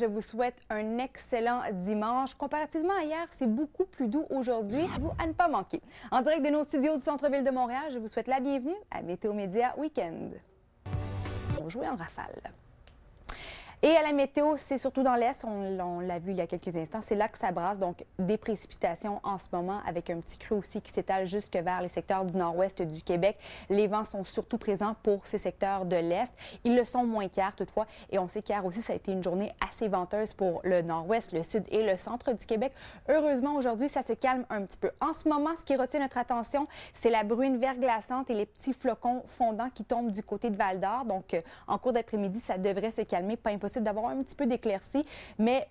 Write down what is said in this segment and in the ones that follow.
Je vous souhaite un excellent dimanche. Comparativement à hier, c'est beaucoup plus doux aujourd'hui. Vous à ne pas manquer. En direct de nos studios du centre-ville de Montréal, je vous souhaite la bienvenue à Météo Média Week-end. On jouait en rafale. Et à la météo, c'est surtout dans l'Est, on l'a vu il y a quelques instants, c'est là que ça brasse, donc des précipitations en ce moment avec un petit creux aussi qui s'étale jusque vers les secteurs du nord-ouest du Québec. Les vents sont surtout présents pour ces secteurs de l'Est. Ils le sont moins qu'hier toutefois et on sait qu'hier aussi ça a été une journée assez venteuse pour le nord-ouest, le sud et le centre du Québec. Heureusement, aujourd'hui, ça se calme un petit peu. En ce moment, ce qui retient notre attention, c'est la bruine verglaçante et les petits flocons fondants qui tombent du côté de Val-d'Or. Donc, en cours d'après-midi, ça devrait se calmer. Pas impossible d'avoir un petit peu d'éclaircie, mais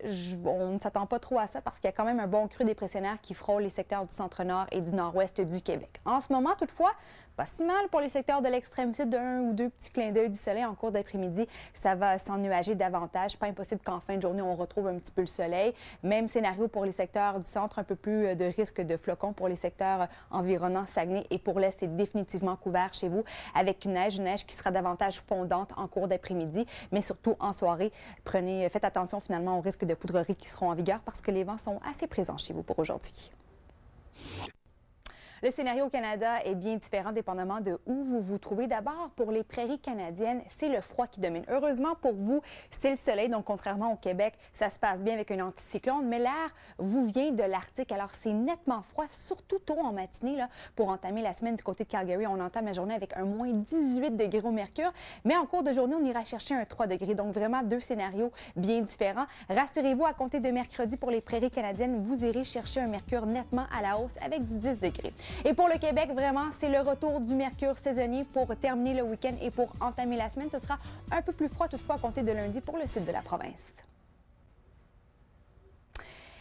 on ne s'attend pas trop à ça parce qu'il y a quand même un bon creux dépressionnaire qui frôle les secteurs du centre-nord et du nord-ouest du Québec. En ce moment, toutefois, pas si mal pour les secteurs de l'extrême sud, d'un ou deux petits clins d'œil du soleil en cours d'après-midi. Ça va s'ennuager davantage. Pas impossible qu'en fin de journée, on retrouve un petit peu le soleil. Même scénario pour les secteurs du centre, un peu plus de risque de flocons pour les secteurs environnants Saguenay. Et pour l'est, c'est définitivement couvert chez vous avec une neige qui sera davantage fondante en cours d'après-midi, mais surtout en soirée. Faites attention finalement aux risques de poudrerie qui seront en vigueur parce que les vents sont assez présents chez vous pour aujourd'hui. Le scénario au Canada est bien différent dépendamment de où vous vous trouvez. D'abord, pour les prairies canadiennes, c'est le froid qui domine. Heureusement pour vous, c'est le soleil. Donc, contrairement au Québec, ça se passe bien avec un anticyclone. Mais l'air vous vient de l'Arctique. Alors, c'est nettement froid, surtout tôt en matinée. Là, pour entamer la semaine du côté de Calgary, on entame la journée avec un moins 18 degrés au mercure. Mais en cours de journée, on ira chercher un 3 degrés. Donc, vraiment deux scénarios bien différents. Rassurez-vous, à compter de mercredi, pour les prairies canadiennes, vous irez chercher un mercure nettement à la hausse avec du 10 degrés. Et pour le Québec, vraiment, c'est le retour du mercure saisonnier pour terminer le week-end et pour entamer la semaine. Ce sera un peu plus froid toutefois à compter de lundi pour le sud de la province.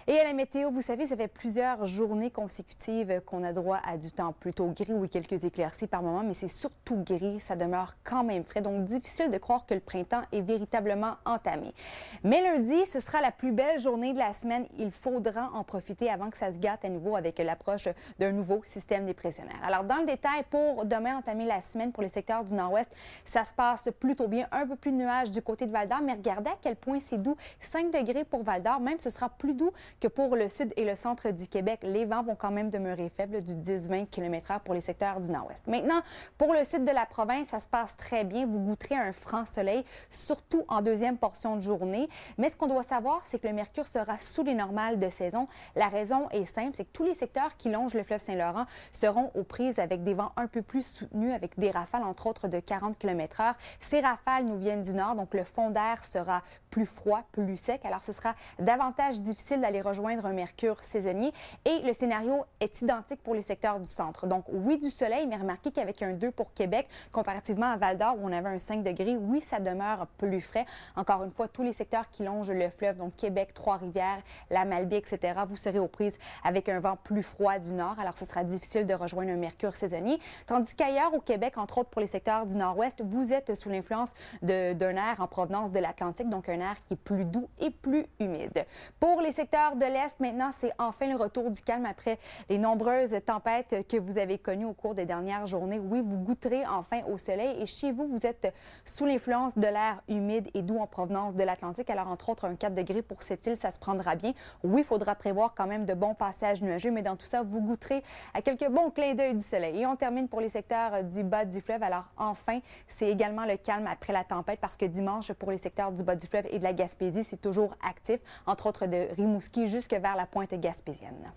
Et à la météo, vous savez, ça fait plusieurs journées consécutives qu'on a droit à du temps plutôt gris, oui, quelques éclaircies par moment, mais c'est surtout gris, ça demeure quand même frais, donc difficile de croire que le printemps est véritablement entamé. Mais lundi, ce sera la plus belle journée de la semaine. Il faudra en profiter avant que ça se gâte à nouveau avec l'approche d'un nouveau système dépressionnaire. Alors, dans le détail, pour demain entamer la semaine pour les secteurs du nord-ouest, ça se passe plutôt bien. Un peu plus de nuages du côté de Val-d'Or, mais regardez à quel point c'est doux. 5 degrés pour Val-d'Or, même ce sera plus doux que pour le sud et le centre du Québec. Les vents vont quand même demeurer faibles, du 10-20 km/h pour les secteurs du nord-ouest. Maintenant, pour le sud de la province, ça se passe très bien. Vous goûterez un franc soleil, surtout en deuxième portion de journée. Mais ce qu'on doit savoir, c'est que le mercure sera sous les normales de saison. La raison est simple, c'est que tous les secteurs qui longent le fleuve Saint-Laurent seront aux prises avec des vents un peu plus soutenus, avec des rafales, entre autres, de 40 km/h. Ces rafales nous viennent du nord, donc le fond d'air sera plus froid, plus sec. Alors, ce sera davantage difficile d'aller rejoindre un mercure saisonnier et le scénario est identique pour les secteurs du centre. Donc, oui, du soleil, mais remarquez qu'avec un 2 pour Québec, comparativement à Val-d'Or où on avait un 5 degrés, oui, ça demeure plus frais. Encore une fois, tous les secteurs qui longent le fleuve, donc Québec, Trois-Rivières, la Malbaie, etc., vous serez aux prises avec un vent plus froid du nord. Alors, ce sera difficile de rejoindre un mercure saisonnier. Tandis qu'ailleurs, au Québec, entre autres pour les secteurs du nord-ouest, vous êtes sous l'influence d'un air en provenance de l'Atlantique, donc un air qui est plus doux et plus humide. Pour les secteurs de l'Est, maintenant, c'est enfin le retour du calme après les nombreuses tempêtes que vous avez connues au cours des dernières journées. Oui, vous goûterez enfin au soleil et chez vous, vous êtes sous l'influence de l'air humide et doux en provenance de l'Atlantique. Alors, entre autres, un 4 degrés pour cette île, ça se prendra bien. Oui, il faudra prévoir quand même de bons passages nuageux, mais dans tout ça, vous goûterez à quelques bons clins d'œil du soleil. Et on termine pour les secteurs du bas du fleuve. Alors, enfin, c'est également le calme après la tempête parce que dimanche, pour les secteurs du bas du fleuve et de la Gaspésie, c'est toujours actif, entre autres de Rimouski jusque vers la pointe gaspésienne.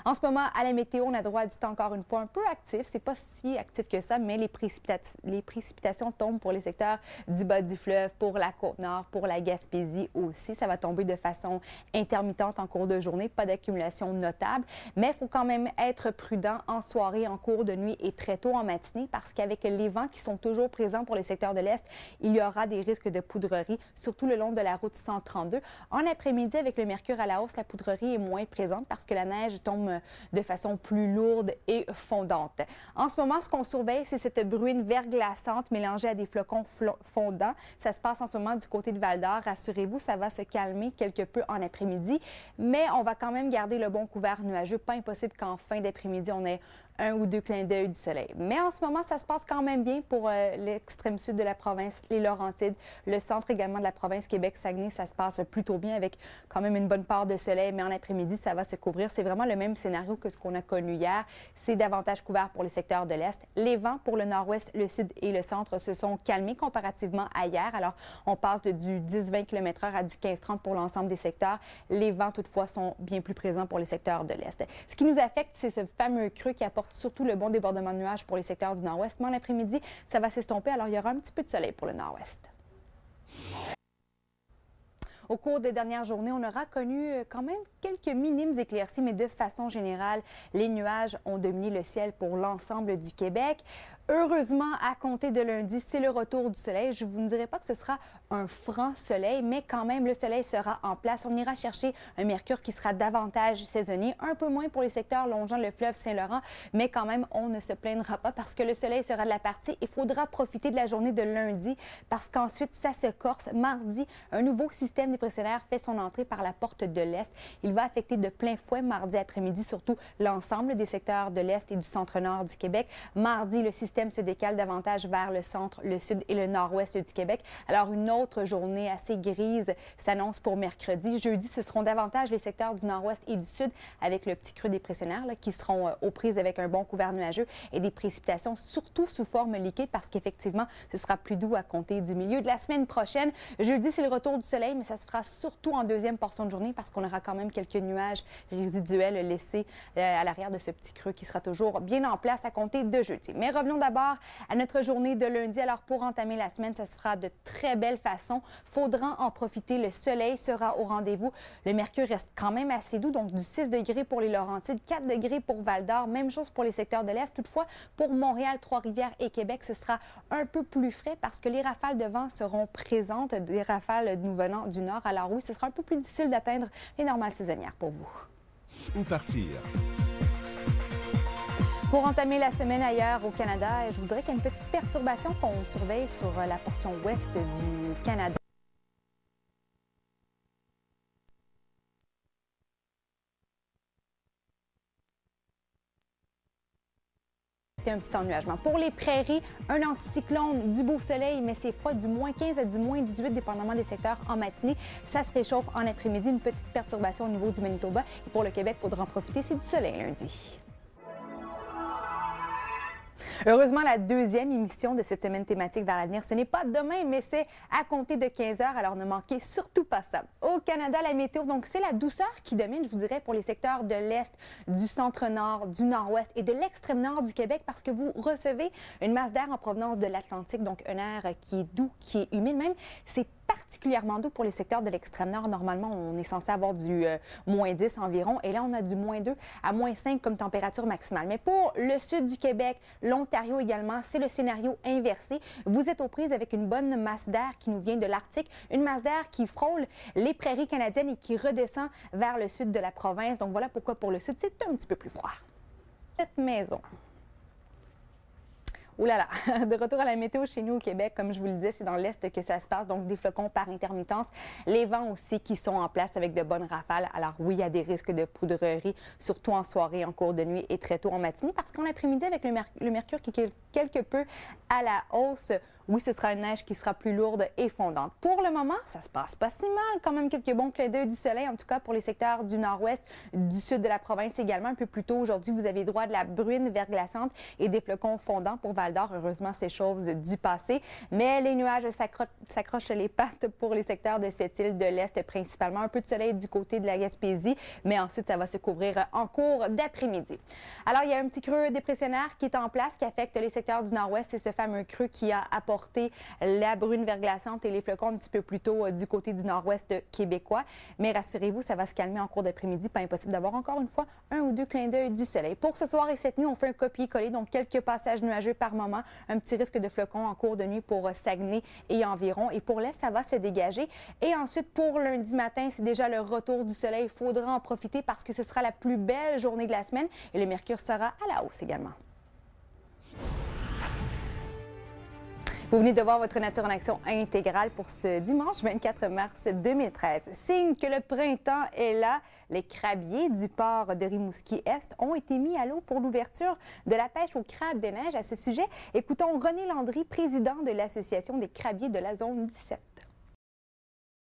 En ce moment, à la météo, on a droit à du temps encore une fois un peu actif. C'est pas si actif que ça, mais les précipitations tombent pour les secteurs du bas du fleuve, pour la Côte-Nord, pour la Gaspésie aussi. Ça va tomber de façon intermittente en cours de journée, pas d'accumulation notable. Mais il faut quand même être prudent en soirée, en cours de nuit et très tôt en matinée parce qu'avec les vents qui sont toujours présents pour les secteurs de l'Est, il y aura des risques de poudrerie, surtout le long de la route 132. En après-midi, avec le mercure à la hausse, la poudrerie est moins présente parce que la neige tombe de façon plus lourde et fondante. En ce moment, ce qu'on surveille, c'est cette bruine verglaçante mélangée à des flocons fondants. Ça se passe en ce moment du côté de Val-d'Or. Rassurez-vous, ça va se calmer quelque peu en après-midi, mais on va quand même garder le bon couvert nuageux. Pas impossible qu'en fin d'après-midi, on ait un ou deux clins d'œil du soleil. Mais en ce moment, ça se passe quand même bien pour l'extrême sud de la province, les Laurentides, le centre également de la province, Québec, Saguenay, ça se passe plutôt bien avec quand même une bonne part de soleil, mais en après-midi, ça va se couvrir. C'est vraiment le même scénario que ce qu'on a connu hier. C'est davantage couvert pour les secteurs de l'Est. Les vents pour le nord-ouest, le sud et le centre se sont calmés comparativement à hier. Alors, on passe de du 10-20 km/h à du 15-30 pour l'ensemble des secteurs. Les vents, toutefois, sont bien plus présents pour les secteurs de l'Est. Ce qui nous affecte, c'est ce fameux creux qui apporte surtout le bon débordement de nuages pour les secteurs du nord-ouest. Mais en après-midi, ça va s'estomper. Alors, il y aura un petit peu de soleil pour le nord-ouest. Au cours des dernières journées, on aura connu quand même quelques minimes éclaircies, mais de façon générale, les nuages ont dominé le ciel pour l'ensemble du Québec. Heureusement, à compter de lundi, c'est le retour du soleil. Je vous ne dirai pas que ce sera un franc soleil, mais quand même, le soleil sera en place. On ira chercher un mercure qui sera davantage saisonnier, un peu moins pour les secteurs longeant le fleuve Saint-Laurent, mais quand même, on ne se plaindra pas parce que le soleil sera de la partie. Il faudra profiter de la journée de lundi parce qu'ensuite, ça se corse. Mardi, un nouveau système dépressionnaire fait son entrée par la porte de l'Est. Il va affecter de plein fouet mardi après-midi, surtout l'ensemble des secteurs de l'Est et du centre-nord du Québec. Mardi, le système se décale davantage vers le centre, le sud et le nord-ouest du Québec. Alors, une autre journée assez grise s'annonce pour mercredi. Jeudi, ce seront davantage les secteurs du nord-ouest et du sud avec le petit creux dépressionnaire qui seront aux prises avec un bon couvert nuageux et des précipitations surtout sous forme liquide parce qu'effectivement, ce sera plus doux à compter du milieu de la semaine prochaine. Jeudi, c'est le retour du soleil, mais ça se fera surtout en deuxième portion de journée parce qu'on aura quand même quelques nuages résiduels laissés à l'arrière de ce petit creux qui sera toujours bien en place à compter de jeudi. Mais revenons d'abord à notre journée de lundi. Alors, pour entamer la semaine, ça se fera de très belle façon. Faudra en profiter. Le soleil sera au rendez-vous. Le mercure reste quand même assez doux, donc du 6 degrés pour les Laurentides, 4 degrés pour Val-d'Or. Même chose pour les secteurs de l'Est. Toutefois, pour Montréal, Trois-Rivières et Québec, ce sera un peu plus frais parce que les rafales de vent seront présentes, des rafales nous venant du nord. Alors oui, ce sera un peu plus difficile d'atteindre les normales saisonnières pour vous. Où partir? Pour entamer la semaine ailleurs au Canada, je vous dirais qu'il y a une petite perturbation qu'on surveille sur la portion ouest du Canada. Un petit ennuagement. Pour les prairies, un anticyclone, du beau soleil, mais c'est froid, du moins 15 à du moins 18, dépendamment des secteurs en matinée. Ça se réchauffe en après-midi, une petite perturbation au niveau du Manitoba. Et pour le Québec, il faudra en profiter, c'est du soleil lundi. Heureusement, la deuxième émission de cette semaine thématique vers l'avenir, ce n'est pas demain, mais c'est à compter de 15 heures, alors ne manquez surtout pas ça. Au Canada, la météo, donc c'est la douceur qui domine, je vous dirais, pour les secteurs de l'Est, du centre-nord, du nord-ouest et de l'extrême nord du Québec parce que vous recevez une masse d'air en provenance de l'Atlantique, donc un air qui est doux, qui est humide même. C'est particulièrement doux pour les secteurs de l'extrême nord. Normalement, on est censé avoir du moins 10 environ. Et là, on a du moins 2 à moins 5 comme température maximale. Mais pour le sud du Québec, l'Ontario également, c'est le scénario inversé. Vous êtes aux prises avec une bonne masse d'air qui nous vient de l'Arctique, une masse d'air qui frôle les prairies canadiennes et qui redescend vers le sud de la province. Donc voilà pourquoi pour le sud, c'est un petit peu plus froid. Cette maison. Ouh là là, de retour à la météo chez nous au Québec, comme je vous le disais, c'est dans l'Est que ça se passe, donc des flocons par intermittence. Les vents aussi qui sont en place avec de bonnes rafales. Alors oui, il y a des risques de poudrerie, surtout en soirée, en cours de nuit et très tôt en matinée, parce qu'en après-midi, avec le mercure qui est quelque peu à la hausse, oui, ce sera une neige qui sera plus lourde et fondante. Pour le moment, ça se passe pas si mal. Quand même quelques bons clins d'œil du soleil, en tout cas pour les secteurs du nord-ouest, du sud de la province également. Un peu plus tôt aujourd'hui, vous avez droit à de la bruine verglaçante et des flocons fondants pour Val-d'Or. Heureusement, c'est chose du passé. Mais les nuages s'accrochent les pattes pour les secteurs de cette île de l'Est principalement. Un peu de soleil du côté de la Gaspésie, mais ensuite, ça va se couvrir en cours d'après-midi. Alors, il y a un petit creux dépressionnaire qui est en place, qui affecte les secteurs du nord-ouest. C'est ce fameux creux qui a apporté la brune verglaçante et les flocons un petit peu plus tôt du côté du nord-ouest québécois. Mais rassurez-vous, ça va se calmer en cours d'après-midi. Pas impossible d'avoir encore une fois un ou deux clins d'œil du soleil. Pour ce soir et cette nuit, on fait un copier-coller, donc quelques passages nuageux par moment. Un petit risque de flocons en cours de nuit pour Saguenay et environ. Et pour l'Est, ça va se dégager. Et ensuite, pour lundi matin, c'est déjà le retour du soleil. Il faudra en profiter parce que ce sera la plus belle journée de la semaine et le mercure sera à la hausse également. Vous venez de voir votre Nature en action intégrale pour ce dimanche 24 mars 2013. Signe que le printemps est là, les crabiers du port de Rimouski-Est ont été mis à l'eau pour l'ouverture de la pêche aux crabes des neiges. À ce sujet, écoutons René Landry, président de l'Association des crabiers de la zone 17.